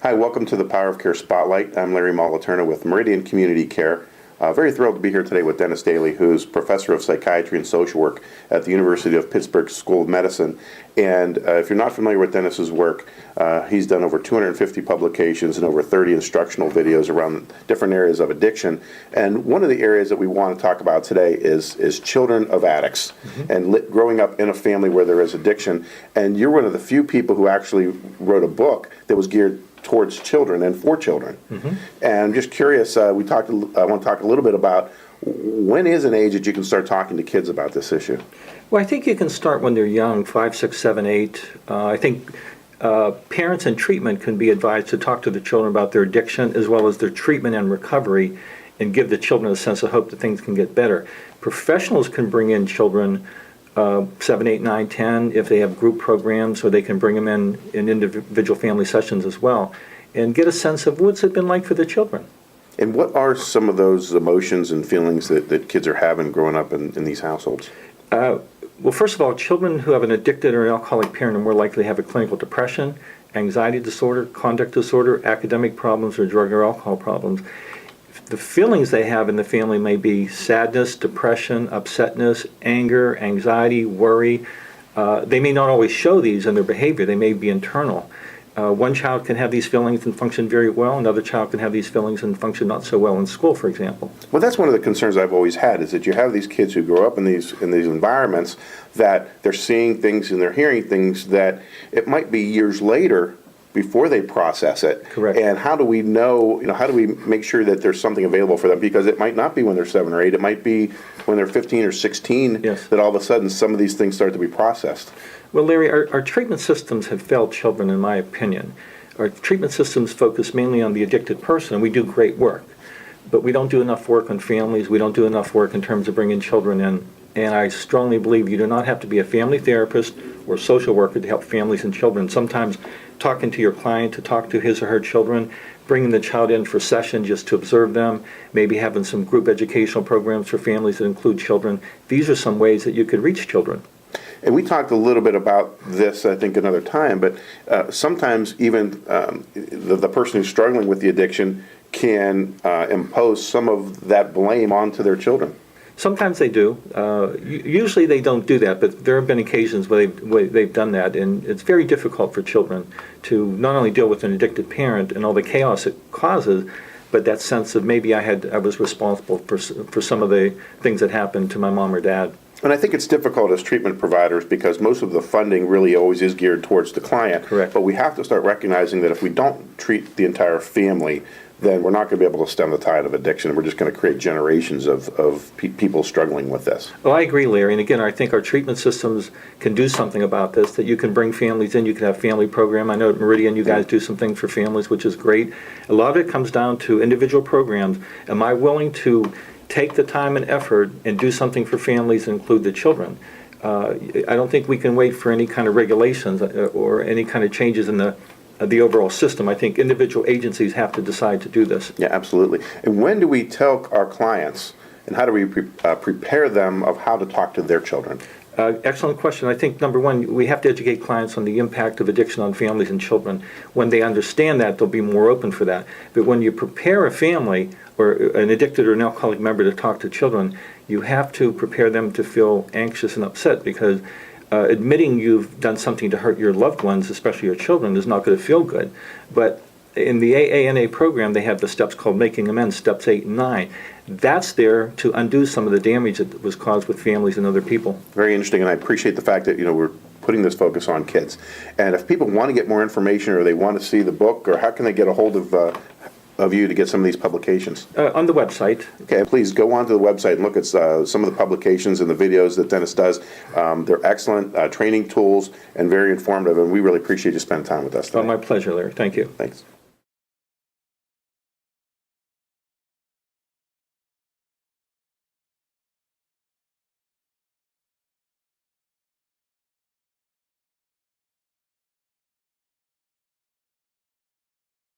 Hi, welcome to the Power of Care Spotlight. I'm Larry Moliterno with Meridian Community Care. Very thrilled to be here today with Dennis Daley, who's Professor of Psychiatry and Social Work at the University of Pittsburgh School of Medicine. And if you're not familiar with Dennis's work, he's done over 250 publications and over 30 instructional videos around different areas of addiction. And one of the areas that we want to talk about today is children of addicts and growing up in a family where there is addiction. And you're one of the few people who actually wrote a book that was geared towards children and for children. And I'm just curious, I want to talk a little bit about when is an age that you can start talking to kids about this issue? Well, I think you can start when they're young, 5, 6, 7, 8. I think parents in treatment can be advised to talk to the children about their addiction as well as their treatment and recovery and give the children a sense of hope that things can get better. Professionals can bring in children 7, 8, 9, 10 if they have group programs, or they can bring them in individual family sessions as well and get a sense of what's it been like for the children. And what are some of those emotions and feelings that kids are having growing up in these households? Well, first of all, children who have an addicted or an alcoholic parent are more likely to have a clinical depression, anxiety disorder, conduct disorder, academic problems, or drug or alcohol problems. The feelings they have in the family may be sadness, depression, upsetness, anger, anxiety, worry. They may not always show these in their behavior. They may be internal. One child can have these feelings and function very well. Another child can have these feelings and function not so well in school, for example. Well, that's one of the concerns I've always had, is that you have these kids who grow up in these environments that they're seeing things and they're hearing things that it might be years later before they process it. Correct. And how do we know, how do we make sure that there's something available for them? Because it might not be when they're 7 or 8. It might be when they're 15 or 16 Yes. that all of a sudden some of these things start to be processed. Well, Larry, our treatment systems have failed children, in my opinion. Our treatment systems focus mainly on the addicted person, and we do great work. But we don't do enough work on families. We don't do enough work in terms of bringing children in. And I strongly believe you do not have to be a family therapist or social worker to help families and children. Sometimes talking to your client to talk to his or her children, bringing the child in for session just to observe them, maybe having some group educational programs for families that include children. These are some ways that you could reach children. And we talked a little bit about this, I think, another time, but sometimes even the person who's struggling with the addiction can impose some of that blame onto their children. Sometimes they do. Usually they don't do that, but there have been occasions where they've done that, and it's very difficult for children to not only deal with an addicted parent and all the chaos it causes, but that sense of maybe I was responsible for some of the things that happened to my mom or dad. And I think it's difficult as treatment providers because most of the funding really always is geared towards the client. Correct. But we have to start recognizing that if we don't treat the entire family, then we're not going to be able to stem the tide of addiction. We're just going to create generations of people struggling with this. Well, I agree, Larry. And again, I think our treatment systems can do something about this, that you can bring families in, you can have family program. I know at Meridian you guys do some things for families, which is great. A lot of it comes down to individual programs. Am I willing to take the time and effort and do something for families and include the children? I don't think we can wait for any kind of regulations or any kind of changes in the overall system. I think individual agencies have to decide to do this. Yeah, absolutely. And when do we tell our clients, and how do we prepare them of how to talk to their children? Excellent question. I think, number one, we have to educate clients on the impact of addiction on families and children. When they understand that, they'll be more open for that. But when you prepare a family or an addicted or an alcoholic member to talk to children, you have to prepare them to feel anxious and upset, because admitting you've done something to hurt your loved ones, especially your children, is not going to feel good. But in the AANA program, they have the steps called Making Amends, steps 8 and 9. That's there to undo some of the damage that was caused with families and other people. Very interesting, and I appreciate the fact that we're putting this focus on kids. And if people want to get more information, or they want to see the book, or how can they get a hold of you to get some of these publications? On the website. Okay, please go onto the website and look at some of the publications and the videos that Dennis does. They're excellent training tools and very informative, and we really appreciate you spending time with us today. My pleasure, Larry. Thank you. Thanks.